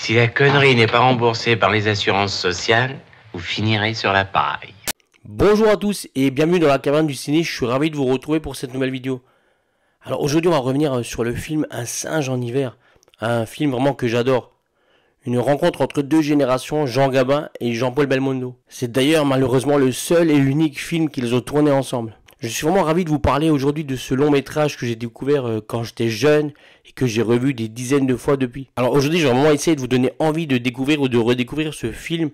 Si la connerie n'est pas remboursée par les assurances sociales, vous finirez sur la paille. Bonjour à tous et bienvenue dans la caverne du ciné, je suis ravi de vous retrouver pour cette nouvelle vidéo. Alors aujourd'hui on va revenir sur le film Un singe en hiver, un film vraiment que j'adore. Une rencontre entre deux générations, Jean Gabin et Jean-Paul Belmondo. C'est d'ailleurs malheureusement le seul et l'unique film qu'ils ont tourné ensemble. Je suis vraiment ravi de vous parler aujourd'hui de ce long métrage que j'ai découvert quand j'étais jeune et que j'ai revu des dizaines de fois depuis. Alors aujourd'hui je vais vraiment essayer de vous donner envie de découvrir ou de redécouvrir ce film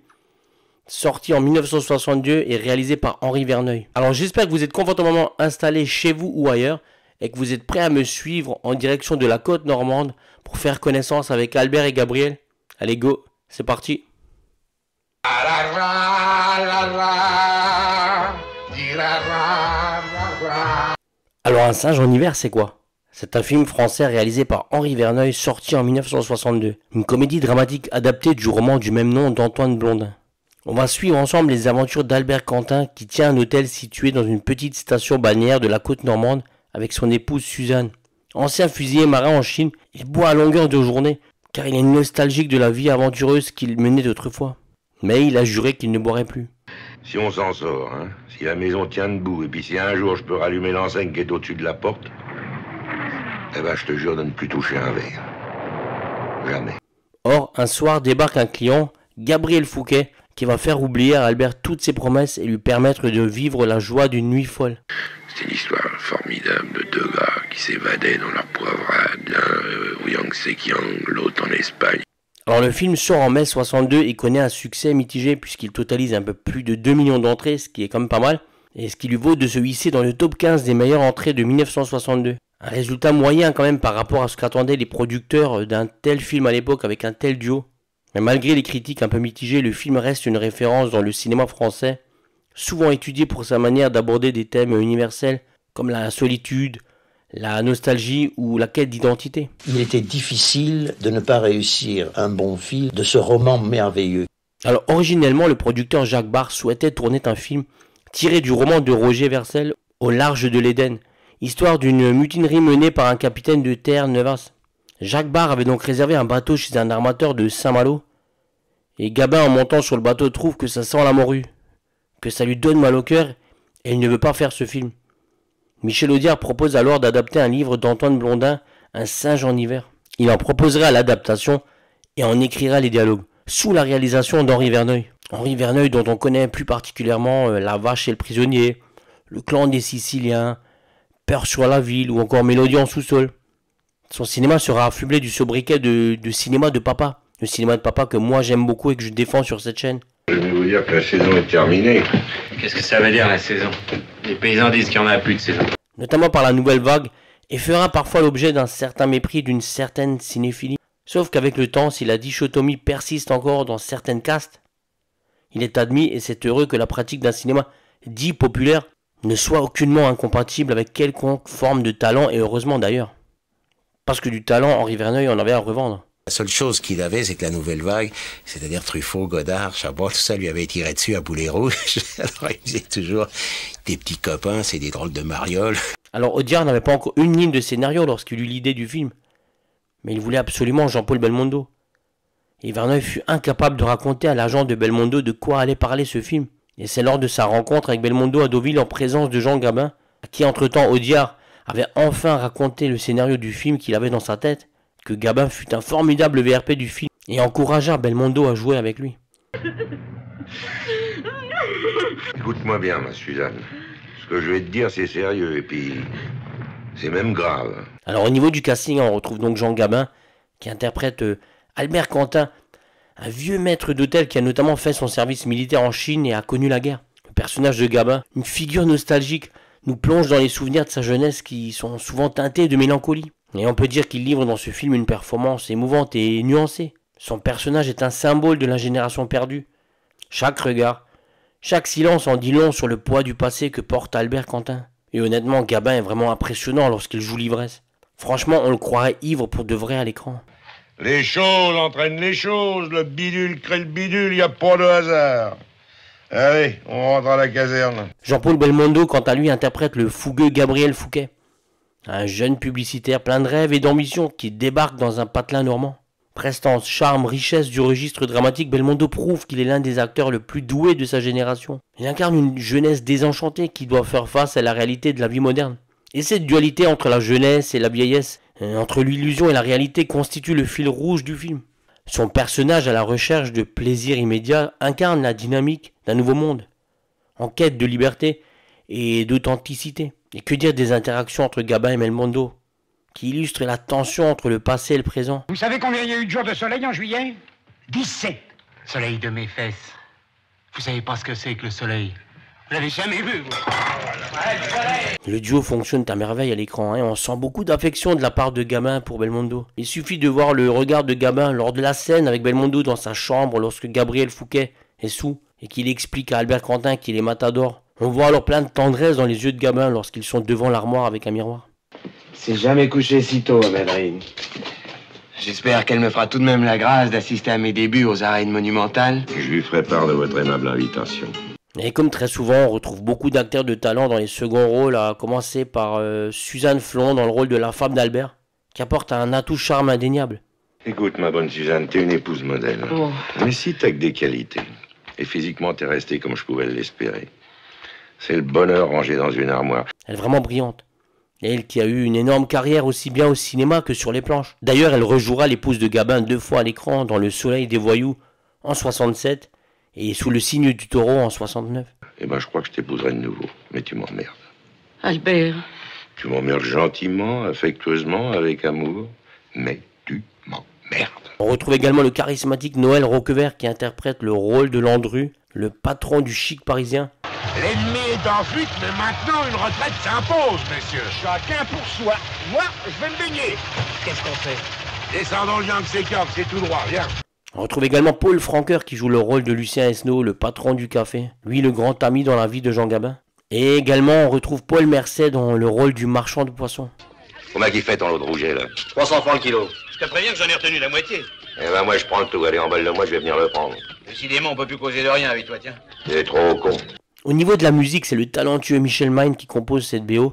sorti en 1962 et réalisé par Henri Verneuil. Alors j'espère que vous êtes confortablement installés chez vous ou ailleurs et que vous êtes prêts à me suivre en direction de la côte normande pour faire connaissance avec Albert et Gabriel. Allez go, c'est parti. Alors Un singe en hiver, c'est quoi? C'est un film français réalisé par Henri Verneuil, sorti en 1962. Une comédie dramatique adaptée du roman du même nom d'Antoine Blondin. On va suivre ensemble les aventures d'Albert Quentin qui tient un hôtel situé dans une petite station balnéaire de la côte normande avec son épouse Suzanne. Ancien fusilier marin en Chine, il boit à longueur de journée car il est nostalgique de la vie aventureuse qu'il menait d'autrefois. Mais il a juré qu'il ne boirait plus. Si on s'en sort, hein, si la maison tient debout, et puis si un jour je peux rallumer l'enseigne qui est au-dessus de la porte, eh ben je te jure de ne plus toucher un verre. Jamais. Or, un soir débarque un client, Gabriel Fouquet, qui va faire oublier à Albert toutes ses promesses et lui permettre de vivre la joie d'une nuit folle. C'est une histoire formidable de deux gars qui s'évadaient dans leur poivrade, l'un au Yangtze-Kiang, l'autre en Espagne. Alors le film sort en mai 62 et connaît un succès mitigé puisqu'il totalise un peu plus de 2 millions d'entrées, ce qui est quand même pas mal, et ce qui lui vaut de se hisser dans le top 15 des meilleures entrées de 1962. Un résultat moyen quand même par rapport à ce qu'attendaient les producteurs d'un tel film à l'époque avec un tel duo. Mais malgré les critiques un peu mitigées, le film reste une référence dans le cinéma français, souvent étudié pour sa manière d'aborder des thèmes universels comme la solitude, la nostalgie ou la quête d'identité. Il était difficile de ne pas réussir un bon film de ce roman merveilleux. Alors originellement, le producteur Jacques Barre souhaitait tourner un film tiré du roman de Roger Vercel, Au large de l'Éden, histoire d'une mutinerie menée par un capitaine de terre Nevas. Jacques Barre avait donc réservé un bateau chez un armateur de Saint-Malo, et Gabin en montant sur le bateau trouve que ça sent la morue, que ça lui donne mal au cœur, et il ne veut pas faire ce film. Michel Audiard propose alors d'adapter un livre d'Antoine Blondin, Un singe en hiver. Il en proposerait l'adaptation et en écrira les dialogues, sous la réalisation d'Henri Verneuil. Henri Verneuil dont on connaît plus particulièrement La vache et le prisonnier, Le clan des Siciliens, Peur sur la ville ou encore Mélodie en sous-sol. Son cinéma sera affublé du sobriquet de cinéma de papa. Le cinéma de papa que moi j'aime beaucoup et que je défends sur cette chaîne. Je vais vous dire que la saison est terminée. Qu'est-ce que ça veut dire la saison? Les paysans disent qu'il n'y en a plus de saison. Notamment par la nouvelle vague, et fera parfois l'objet d'un certain mépris, d'une certaine cinéphilie. Sauf qu'avec le temps, si la dichotomie persiste encore dans certaines castes, il est admis, et c'est heureux, que la pratique d'un cinéma dit populaire ne soit aucunement incompatible avec quelconque forme de talent, et heureusement d'ailleurs. Parce que du talent, Henri Verneuil en avait à revendre. La seule chose qu'il avait, c'est que la nouvelle vague, c'est-à-dire Truffaut, Godard, Chabot, tout ça lui avait tiré dessus à boulet rouge. Alors il faisait toujours des petits copains, c'est des drôles de marioles. Alors Audiard n'avait pas encore une ligne de scénario lorsqu'il eut l'idée du film. Mais il voulait absolument Jean-Paul Belmondo. Et Verneuil fut incapable de raconter à l'agent de Belmondo de quoi allait parler ce film. Et c'est lors de sa rencontre avec Belmondo à Deauville en présence de Jean Gabin, à qui entre-temps Audiard avait enfin raconté le scénario du film qu'il avait dans sa tête, que Gabin fut un formidable VRP du film et encouragea Belmondo à jouer avec lui. Écoute-moi bien, ma Suzanne. Ce que je vais te dire, c'est sérieux, et puis c'est même grave. Alors au niveau du casting, on retrouve donc Jean Gabin, qui interprète Albert Quentin, un vieux maître d'hôtel qui a notamment fait son service militaire en Chine et a connu la guerre. Le personnage de Gabin, une figure nostalgique, nous plonge dans les souvenirs de sa jeunesse qui sont souvent teintés de mélancolie. Et on peut dire qu'il livre dans ce film une performance émouvante et nuancée. Son personnage est un symbole de la génération perdue. Chaque regard, chaque silence en dit long sur le poids du passé que porte Albert Quentin. Et honnêtement, Gabin est vraiment impressionnant lorsqu'il joue l'ivresse. Franchement, on le croirait ivre pour de vrai à l'écran. Les choses entraînent les choses, le bidule crée le bidule, y a pas de hasard. Allez, on rentre à la caserne. Jean-Paul Belmondo, quant à lui, interprète le fougueux Gabriel Fouquet. Un jeune publicitaire plein de rêves et d'ambition qui débarque dans un patelin normand. Prestance, charme, richesse du registre dramatique, Belmondo prouve qu'il est l'un des acteurs le plus doués de sa génération. Il incarne une jeunesse désenchantée qui doit faire face à la réalité de la vie moderne. Et cette dualité entre la jeunesse et la vieillesse, entre l'illusion et la réalité, constitue le fil rouge du film. Son personnage à la recherche de plaisir immédiat incarne la dynamique d'un nouveau monde, en quête de liberté et d'authenticité. Et que dire des interactions entre Gabin et Belmondo, qui illustrent la tension entre le passé et le présent. Vous savez combien il y a eu de jours de soleil en juillet? 17. Soleil de mes fesses. Vous savez pas ce que c'est que le soleil. Vous l'avez jamais vu, vous. Le duo fonctionne à merveille à l'écran, on sent beaucoup d'affection de la part de Gabin pour Belmondo. Il suffit de voir le regard de Gabin lors de la scène avec Belmondo dans sa chambre lorsque Gabriel Fouquet est sous et qu'il explique à Albert Quentin qu'il est matador. On voit alors plein de tendresse dans les yeux de Gabin lorsqu'ils sont devant l'armoire avec un miroir. C'est jamais couché si tôt, Madrid. J'espère qu'elle me fera tout de même la grâce d'assister à mes débuts aux arènes monumentales. Je lui ferai part de votre aimable invitation. Et comme très souvent, on retrouve beaucoup d'acteurs de talent dans les seconds rôles, à commencer par Suzanne Flon dans le rôle de la femme d'Albert, qui apporte un atout charme indéniable. Écoute, ma bonne Suzanne, t'es une épouse modèle. Oh. Mais si t'as que des qualités, et physiquement t'es restée comme je pouvais l'espérer, c'est le bonheur rangé dans une armoire. Elle est vraiment brillante. Elle qui a eu une énorme carrière aussi bien au cinéma que sur les planches. D'ailleurs, elle rejouera l'épouse de Gabin 2 fois à l'écran dans Le Soleil des Voyous en 67 et Sous le signe du taureau en 69. Eh ben, je crois que je t'épouserai de nouveau, mais tu m'emmerdes. Albert. Tu m'emmerdes gentiment, affectueusement, avec amour, mais tu m'emmerdes. On retrouve également le charismatique Noël Roquevert qui interprète le rôle de Landru, le patron du chic parisien. L'ennemi est en fuite, mais maintenant une retraite s'impose, messieurs. Chacun pour soi. Moi, je vais me baigner. Qu'est-ce qu'on fait? Descendons le Yang Sekok, c'est tout droit, viens. On retrouve également Paul Franqueur qui joue le rôle de Lucien Esnault, le patron du café. Lui, le grand ami dans la vie de Jean Gabin. Et également, on retrouve Paul Merced dans le rôle du marchand de poissons. Combien qu'il fait ton lot de rouget, là? 300 francs le kilo. Je te préviens que j'en ai retenu la moitié. Eh ben, moi, je prends le tout. Allez, emballe-le moi, je vais venir le prendre. Décidément, on peut plus causer de rien avec toi, tiens. T'es trop con. Au niveau de la musique, c'est le talentueux Michel Maine qui compose cette BO.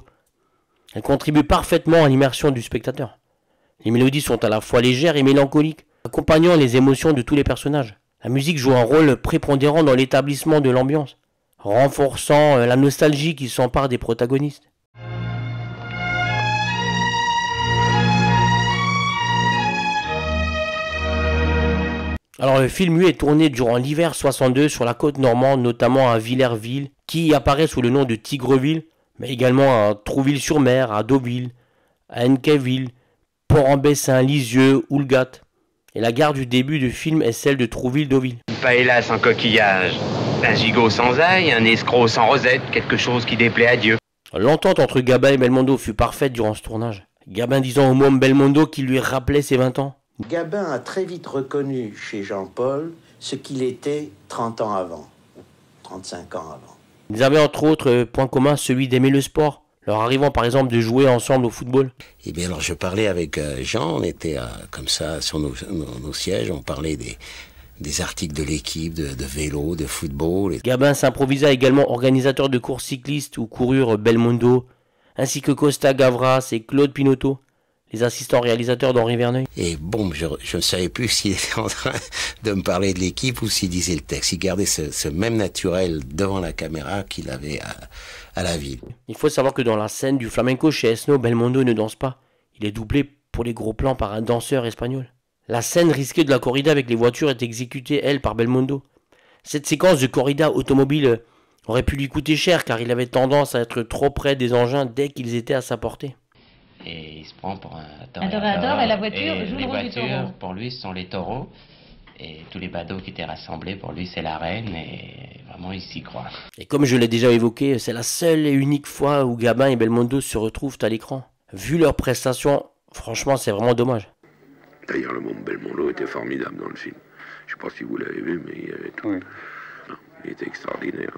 Elle contribue parfaitement à l'immersion du spectateur. Les mélodies sont à la fois légères et mélancoliques, accompagnant les émotions de tous les personnages. La musique joue un rôle prépondérant dans l'établissement de l'ambiance, renforçant la nostalgie qui s'empare des protagonistes. Alors le film lui est tourné durant l'hiver 62 sur la côte normande, notamment à Villerville, qui apparaît sous le nom de Tigreville, mais également à Trouville-sur-Mer, à Deauville, à Henqueville, Port-en-Bessin, Lisieux, Houlgat. Et la gare du début du film est celle de Trouville-Deauville. Une paella sans coquillage, un gigot sans ail, un escroc sans rosette, quelque chose qui déplaît à Dieu. L'entente entre Gabin et Belmondo fut parfaite durant ce tournage. Gabin disant au môme Belmondo qu'il lui rappelait ses 20 ans. Gabin a très vite reconnu chez Jean-Paul ce qu'il était 30 ans avant, 35 ans avant. Ils avaient entre autres point commun celui d'aimer le sport, leur arrivant par exemple de jouer ensemble au football. Eh bien alors je parlais avec Jean, on était comme ça sur nos sièges, on parlait des articles de l'équipe, de vélo, de football. Gabin s'improvisa également organisateur de courses cyclistes où coururent Belmondo, ainsi que Costa Gavras et Claude Pinoteau, les assistants réalisateurs d'Henri Verneuil. Et bon, je ne savais plus s'il était en train de me parler de l'équipe ou s'il disait le texte. Il gardait ce même naturel devant la caméra qu'il avait à la ville. Il faut savoir que dans la scène du flamenco chez Esnault, Belmondo ne danse pas. Il est doublé pour les gros plans par un danseur espagnol. La scène risquée de la corrida avec les voitures est exécutée, elle, par Belmondo. Cette séquence de corrida automobile aurait pu lui coûter cher car il avait tendance à être trop près des engins dès qu'ils étaient à sa portée. Et il se prend pour un toréador et la voiture joue le les rôle du taureau. voitures, pour lui, ce sont les taureaux. Et tous les badauds qui étaient rassemblés, pour lui, c'est la reine. Et vraiment, il s'y croit. Et comme je l'ai déjà évoqué, c'est la seule et unique fois où Gabin et Belmondo se retrouvent à l'écran. Vu leurs prestations, franchement, c'est vraiment dommage. D'ailleurs, le môme Belmondo était formidable dans le film. Je sais pas si vous l'avez vu, mais il y avait tout. Oui. Non, il était extraordinaire.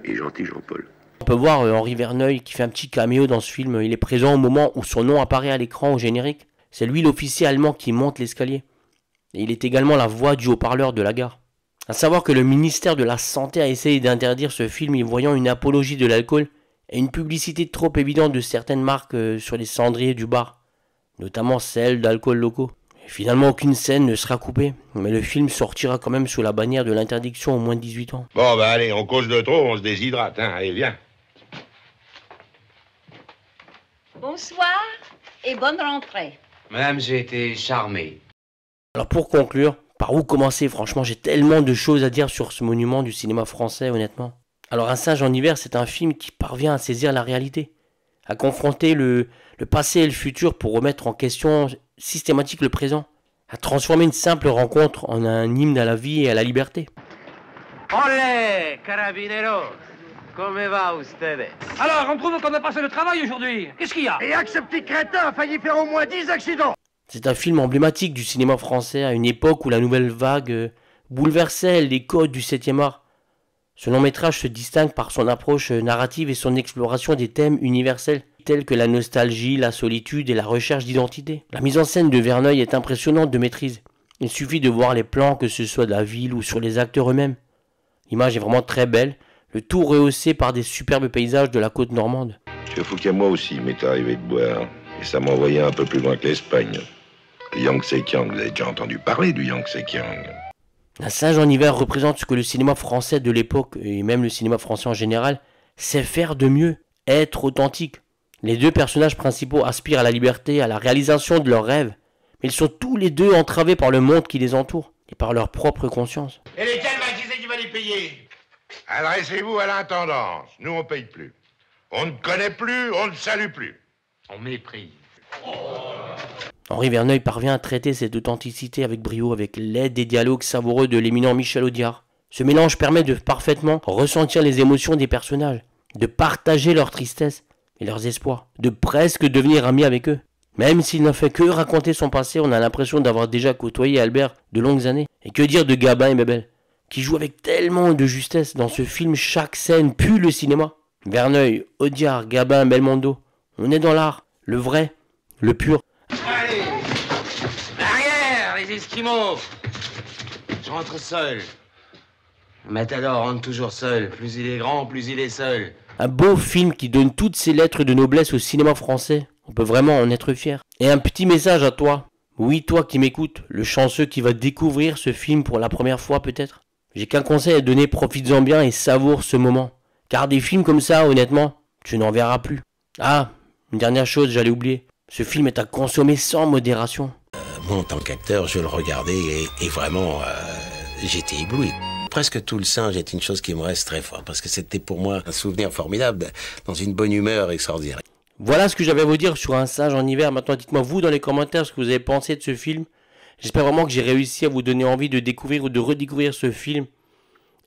Et gentil, Jean-Paul. On peut voir Henri Verneuil qui fait un petit caméo dans ce film. Il est présent au moment où son nom apparaît à l'écran au générique. C'est lui l'officier allemand qui monte l'escalier. Et il est également la voix du haut-parleur de la gare. À savoir que le ministère de la Santé a essayé d'interdire ce film y voyant une apologie de l'alcool et une publicité trop évidente de certaines marques sur les cendriers du bar, notamment celles d'alcool locaux. Finalement, aucune scène ne sera coupée, mais le film sortira quand même sous la bannière de l'interdiction aux moins de 18 ans. Bon, bah allez, on cause de trop, on se déshydrate, hein. Allez, viens. Bonsoir et bonne rentrée. Madame, j'ai été charmé. Alors pour conclure, par où commencer? Franchement, j'ai tellement de choses à dire sur ce monument du cinéma français, honnêtement. Alors Un singe en hiver, c'est un film qui parvient à saisir la réalité, à confronter le passé et le futur pour remettre en question systématique le présent, à transformer une simple rencontre en un hymne à la vie et à la liberté. Olé, carabineros. Comment va ustedes? Alors, on trouve qu'on a passé le travail aujourd'hui. Qu'est-ce qu'il y a? Et que ce petit crétin a failli faire au moins 10 accidents. C'est un film emblématique du cinéma français à une époque où la nouvelle vague bouleversait les codes du 7e art. Ce long métrage se distingue par son approche narrative et son exploration des thèmes universels tels que la nostalgie, la solitude et la recherche d'identité. La mise en scène de Verneuil est impressionnante de maîtrise. Il suffit de voir les plans, que ce soit de la ville ou sur les acteurs eux-mêmes. L'image est vraiment très belle, le tout rehaussé par des superbes paysages de la côte normande. Je fous qu'à moi aussi, m'est arrivé de boire. Et ça m'envoyait un peu plus loin que l'Espagne. Le Yangtze Kiang, vous avez déjà entendu parler du Yangtze Kiang? Un singe en hiver représente ce que le cinéma français de l'époque, et même le cinéma français en général, sait faire de mieux, être authentique. Les deux personnages principaux aspirent à la liberté, à la réalisation de leurs rêves, mais ils sont tous les deux entravés par le monde qui les entoure, et par leur propre conscience. Et lesquels, qui c'est qui va les payer? Adressez-vous à l'intendance. Nous, on paye plus. On ne connaît plus, on ne salue plus. On méprise. Henri Verneuil parvient à traiter cette authenticité avec brio avec l'aide des dialogues savoureux de l'éminent Michel Audiard. Ce mélange permet de parfaitement ressentir les émotions des personnages, de partager leur tristesse et leurs espoirs, de presque devenir amis avec eux. Même s'il n'a fait que raconter son passé, on a l'impression d'avoir déjà côtoyé Albert de longues années. Et que dire de Gabin et Bébel, qui jouent avec tellement de justesse dans ce film, chaque scène pue le cinéma. Verneuil, Audiard, Gabin, Belmondo, on est dans l'art, le vrai, le pur. Allez, arrière, les Esquimaux. Je rentre seul. Matador rentre toujours seul. Plus il est grand, plus il est seul. Un beau film qui donne toutes ses lettres de noblesse au cinéma français. On peut vraiment en être fier. Et un petit message à toi. Oui, toi qui m'écoutes, le chanceux qui va découvrir ce film pour la première fois peut-être. J'ai qu'un conseil à donner, profites-en bien et savoure ce moment. Car des films comme ça, honnêtement, tu n'en verras plus. Ah, une dernière chose, j'allais oublier. Ce film est à consommer sans modération. Moi, en tant qu'acteur, je le regardais et vraiment, j'étais ébloui. Presque tout le singe est une chose qui me reste très fort, parce que c'était pour moi un souvenir formidable, dans une bonne humeur extraordinaire. Voilà ce que j'avais à vous dire sur Un singe en hiver. Maintenant, dites-moi vous dans les commentaires ce que vous avez pensé de ce film. J'espère vraiment que j'ai réussi à vous donner envie de découvrir ou de redécouvrir ce film,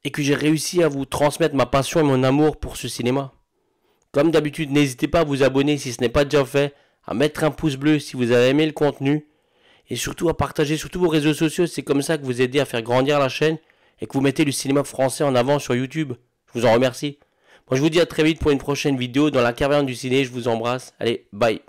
et que j'ai réussi à vous transmettre ma passion et mon amour pour ce cinéma. Comme d'habitude, n'hésitez pas à vous abonner si ce n'est pas déjà fait, à mettre un pouce bleu si vous avez aimé le contenu, et surtout à partager sur tous vos réseaux sociaux. C'est comme ça que vous aidez à faire grandir la chaîne et que vous mettez le cinéma français en avant sur YouTube. Je vous en remercie. Moi je vous dis à très vite pour une prochaine vidéo dans la caverne du ciné. Je vous embrasse. Allez, bye.